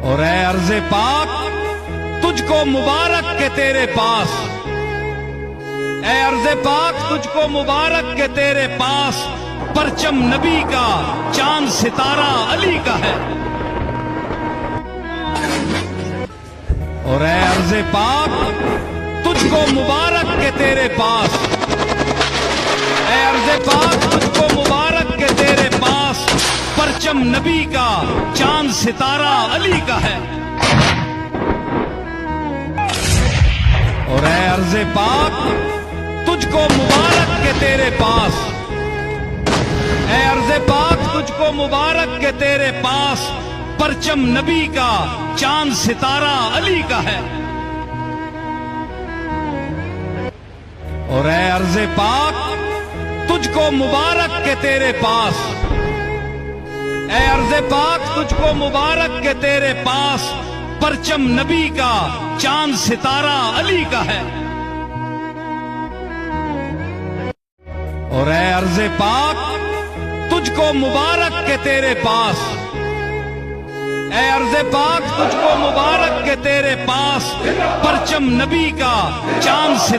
اور اے عرض پاک تجھ کو مبارک کہ تیرے پاس، اے عرض پاک تجھ کو مبارک کہ تیرے پاس پرچم نبی کا چاند ستارہ علی کا ہے۔ اور اے عرض پاک تجھ کو مبارک کہ تیرے پاس، اے عرض پاک تجھ کو مبارک کہ تیرے پاس پرچم نبی کا چاند ستارہ علی کا ہے۔ اور اے عرض پاک تجھ کو مبارک کہ تیرے پاس، اے عرض پاک تجھ کو مبارک کہ تیرے پاس پرچم نبی کا چاند ستارہ علی کا ہے۔ اور اے عرض پاک تجھ کو مبارک کہ تیرے پاس، اے عرض پاک تجھ کو مبارک کہ تیرے پاس پرچم نبی کا چاند ستارہ علی کا ہے۔ اور اے عرض پاک تجھ کو مبارک کہ تیرے پاس، اے عرض پاک تجھ کو مبارک کہ تیرے پاس پرچم نبی کا چاند ستارہ